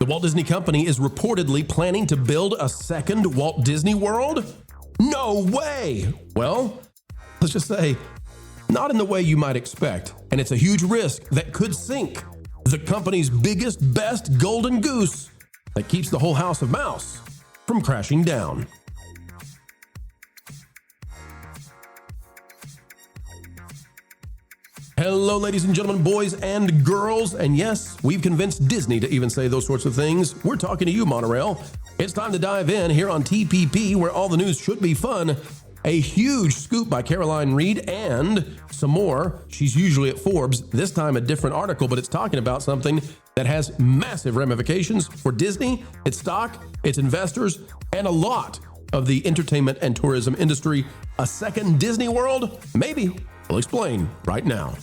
The Walt Disney Company is reportedly planning to build a second Walt Disney World? No way! Well, let's just say, not in the way you might expect. And it's a huge risk that could sink the company's biggest, best golden goose that keeps the whole house of mouse from crashing down. Hello, ladies and gentlemen, boys and girls. And yes, we've convinced Disney to even say those sorts of things. We're talking to you, Monorail. It's time to dive in here on TPP, where all the news should be fun. A huge scoop by Caroline Reed and some more. She's usually at Forbes. This time a different article, but it's talking about something that has massive ramifications for Disney, its stock, its investors, and a lot of the entertainment and tourism industry. A second Disney World? Maybe. We'll explain right now.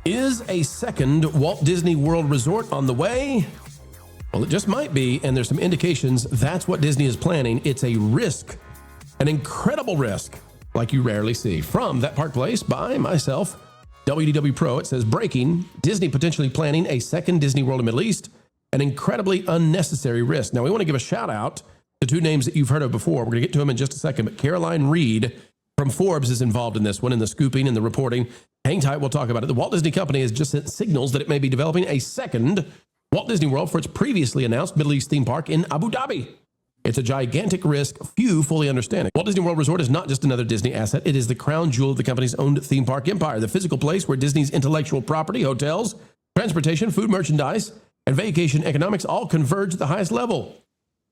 Is a second Walt Disney World resort on the way? Well, it just might be, and there's some indications that's what Disney is planning. It's a risk, an incredible risk, like you rarely see. From That Park Place by myself, WDW Pro, it says, breaking, Disney potentially planning a second Disney World in the Middle East, an incredibly unnecessary risk. Now, we want to give a shout out to two names that you've heard of before. We're going to get to them in just a second, but Caroline Reed from Forbes is involved in this one, in the scooping and the reporting. Hang tight, we'll talk about it. The Walt Disney Company has just sent signals that it may be developing a second Walt Disney World for its previously announced Middle East theme park in Abu Dhabi. It's a gigantic risk few fully understand. Walt Disney World Resort is not just another Disney asset. It is the crown jewel of the company's owned theme park empire, the physical place where Disney's intellectual property, hotels, transportation, food, merchandise, and vacation economics all converge at the highest level.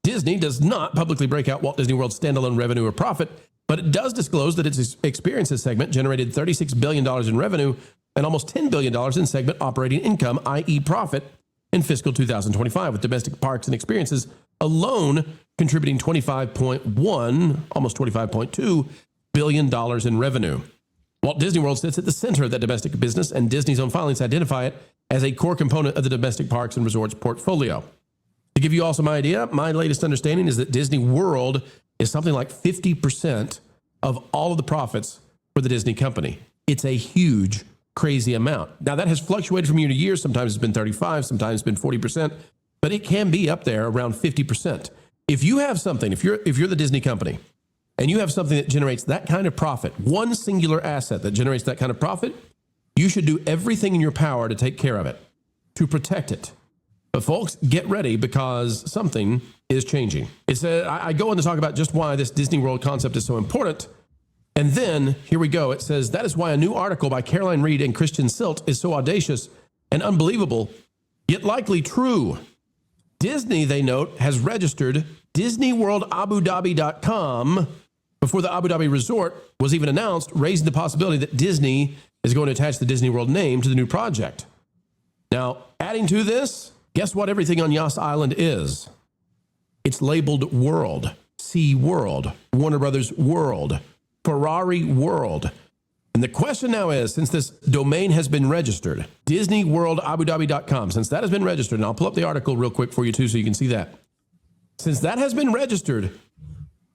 Disney does not publicly break out Walt Disney World's standalone revenue or profit, but it does disclose that its experiences segment generated $36 billion in revenue and almost $10 billion in segment operating income, i.e. profit, in fiscal 2025, with domestic parks and experiences alone contributing $25.1, almost $25.2 billion in revenue. Walt Disney World sits at the center of that domestic business, and Disney's own filings identify it as a core component of the domestic parks and resorts portfolio. To give you all some idea, my latest understanding is that Disney World is something like 50% of all of the profits for the Disney company. It's a huge, crazy amount. Now, that has fluctuated from year to year. Sometimes it's been 35, sometimes it's been 40%, but it can be up there around 50%. If you have something, if you're the Disney company, and you have something that generates that kind of profit, one singular asset that generates that kind of profit, you should do everything in your power to take care of it, to protect it. But folks, get ready, because something is changing. I go on to talk about just why this Disney World concept is so important. And then, here we go. It says, that is why a new article by Caroline Reed and Christian Silt is so audacious and unbelievable, yet likely true. Disney, they note, has registered disneyworldabudabi.com before the Abu Dhabi resort was even announced, raising the possibility that Disney is going to attach the Disney World name to the new project. Now, adding to this, guess what everything on Yas Island is? It's labeled World, Sea World, Warner Brothers World, Ferrari World. And the question now is, since this domain has been registered, disneyworldabudabi.com, since that has been registered, and I'll pull up the article real quick for you too so you can see that. Since that has been registered,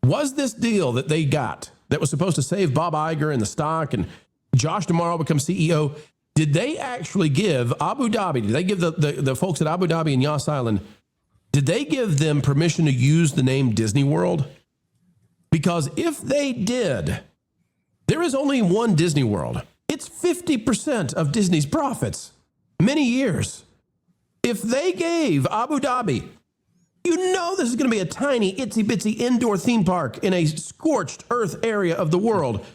was this deal that they got that was supposed to save Bob Iger and the stock and Josh tomorrow become CEO, did they actually give Abu Dhabi, did they give the folks at Abu Dhabi and Yas Island, did they give them permission to use the name Disney World? Because if they did, there is only one Disney World. It's 50% of Disney's profits, many years. If they gave Abu Dhabi, you know this is going to be a tiny, itsy-bitsy indoor theme park in a scorched earth area of the world.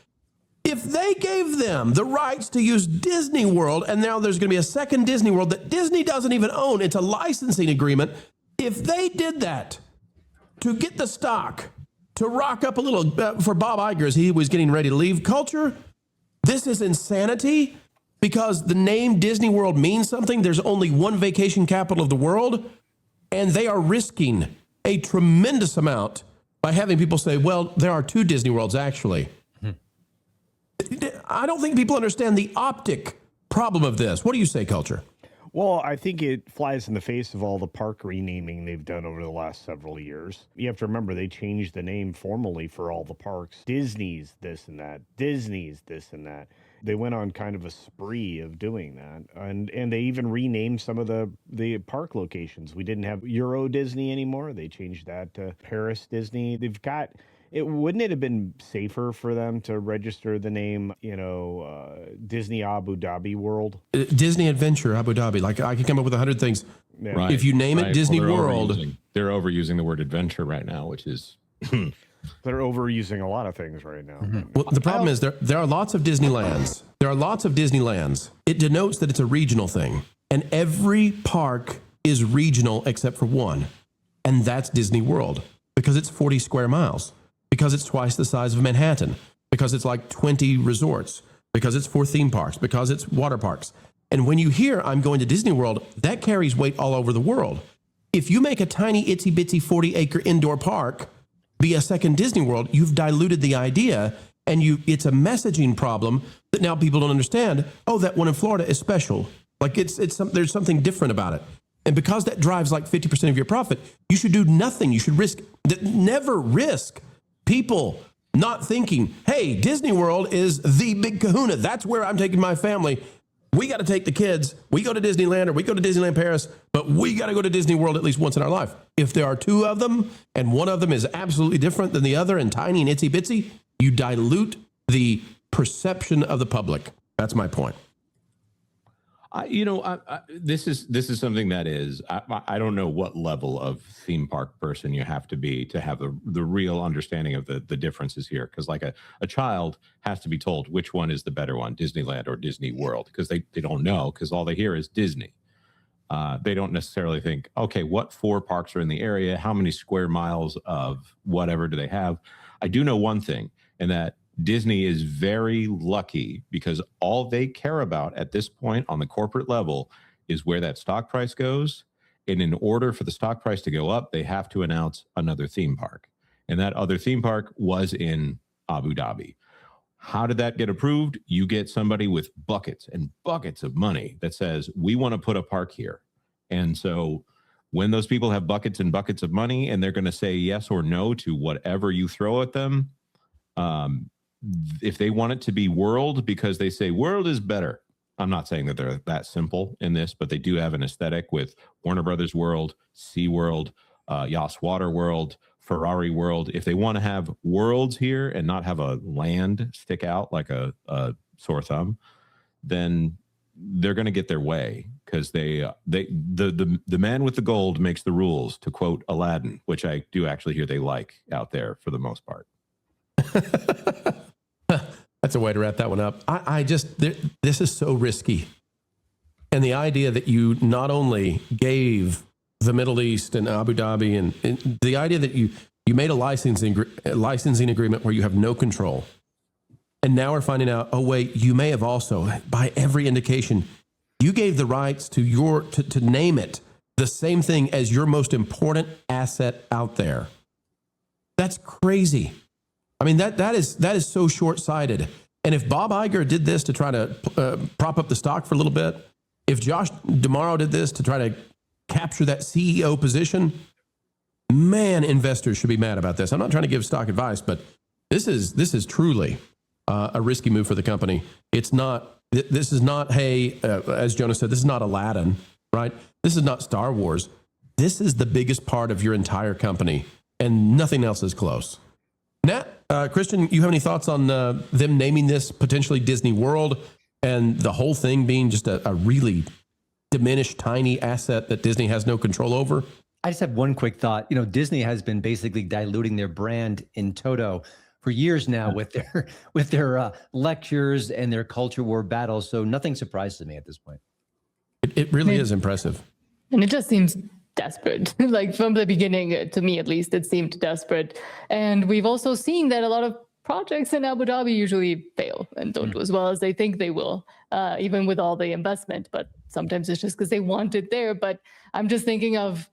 If they gave them the rights to use Disney World, and now there's going to be a second Disney World that Disney doesn't even own, it's a licensing agreement. If they did that to get the stock, to rock up a little for Bob Iger as he was getting ready to leave culture, this is insanity, because the name Disney World means something. There's only one vacation capital of the world, and they are risking a tremendous amount by having people say, well, there are two Disney Worlds actually. I don't think people understand the optic problem of this. What do you say, Culture? Well, I think it flies in the face of all the park renaming they've done over the last several years. You have to remember, they changed the name formally for all the parks. Disney's this and that. Disney's this and that. They went on kind of a spree of doing that, and they even renamed some of the park locations. We didn't have Euro Disney anymore. They changed that to Paris Disney. They've got it. Wouldn't it have been safer for them to register the name, Disney Abu Dhabi World? Disney Adventure Abu Dhabi. Like, I can come up with 100 things. Yeah. Right, if you name it Disney World, they're overusing the word adventure right now, which is They're overusing a lot of things right now. well, the problem is there are lots of Disneylands. There are lots of Disneylands. It denotes that it's a regional thing. And every park is regional except for one. And that's Disney World, because it's 40 square miles, because it's twice the size of Manhattan, because it's like 20 resorts, because it's 4 theme parks, because it's water parks. And when you hear I'm going to Disney World, that carries weight all over the world. If you make a tiny itsy bitsy 40-acre indoor park be a second Disney World, you've diluted the idea, and it's a messaging problem that now people don't understand. Oh, that one in Florida is special. Like there's something different about it. And because that drives like 50% of your profit, you should do nothing. You should never risk people not thinking, hey, Disney World is the big kahuna. That's where I'm taking my family. We got to take the kids. We go to Disneyland or we go to Disneyland Paris, but we got to go to Disney World at least once in our life. If there are 2 of them and one of them is absolutely different than the other and tiny and itsy bitsy, you dilute the perception of the public. That's my point. This is something that is, I don't know what level of theme park person you have to have the real understanding of the differences here. Because like a child has to be told which one is the better one, Disneyland or Disney World, because they don't know, because all they hear is Disney. They don't necessarily think, okay, what 4 parks are in the area? How many square miles of whatever do they have? I do know one thing, and that Disney is very lucky, because all they care about at this point on the corporate level is where that stock price goes. And in order for the stock price to go up, they have to announce another theme park. And that other theme park was in Abu Dhabi. How did that get approved? You get somebody with buckets and buckets of money that says, we want to put a park here. And so when those people have buckets and buckets of money and they're going to say yes or no to whatever you throw at them, if they want it to be world because they say world is better. I'm not saying that they're that simple in this, but they do have an aesthetic with Warner Brothers World, SeaWorld, Yas Water World, Ferrari World. If they want to have worlds here and not have a land stick out like a sore thumb, then they're going to get their way, because the man with the gold makes the rules, to quote Aladdin, which I do actually hear they like out there for the most part. That's a way to wrap that one up. This is so risky. And the idea that you not only gave the Middle East and Abu Dhabi and the idea that you made a licensing agreement where you have no control. And now we're finding out, oh wait, you may have also, by every indication, you gave the rights to name it the same thing as your most important asset out there. That's crazy. I mean, that is so short-sighted. And if Bob Iger did this to try to prop up the stock for a little bit, if Josh DeMauro did this to try to capture that CEO position, man, investors should be mad about this. I'm not trying to give stock advice, but this is truly a risky move for the company. It's not. This is not. Hey, as Jonas said, this is not Aladdin, right? This is not Star Wars. This is the biggest part of your entire company, and nothing else is close. Nat, Christian, you have any thoughts on them naming this potentially Disney World and the whole thing being just a really diminished, tiny asset that Disney has no control over? I just have one quick thought. Disney has been basically diluting their brand in Toto for years now with their lectures and their culture war battles. So nothing surprises me at this point. It really is impressive. And it just seems desperate. Like from the beginning, to me at least, it seemed desperate. And we've also seen that a lot of projects in Abu Dhabi usually fail and don't do as well as they think they will, even with all the investment. But sometimes it's just because they want it there. But I'm just thinking of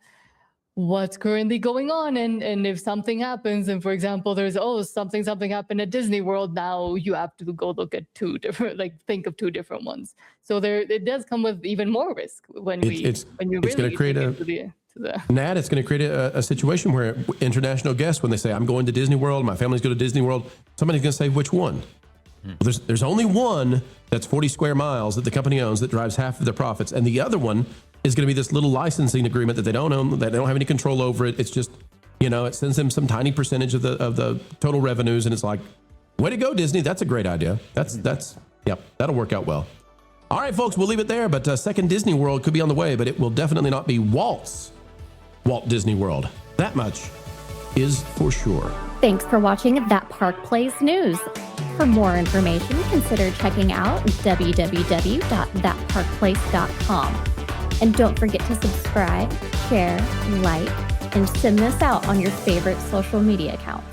what's currently going on. And if something happens, and for example, there's, something happened at Disney World, now you have to go look at 2 different, think of 2 different ones. So it does come with even more risk when it's going to create Nat, it's going to create a situation where international guests, when they say, I'm going to Disney World, my family's going to Disney World, somebody's going to say, which one? Well, there's only one that's 40 square miles that the company owns that drives half of their profits, and the other one is going to be this little licensing agreement that they don't own, that they don't have any control over it. It's just, it sends them some tiny percentage of the total revenues, and it's like, way to go, Disney. That's a great idea. Yep, that'll work out well. All right, folks, we'll leave it there, but second Disney World could be on the way, but it will definitely not be Walt's Walt Disney World. That much is for sure. Thanks for watching That Park Plays News. For more information, consider checking out www.thatparkplace.com. And don't forget to subscribe, share, like, and send this out on your favorite social media accounts.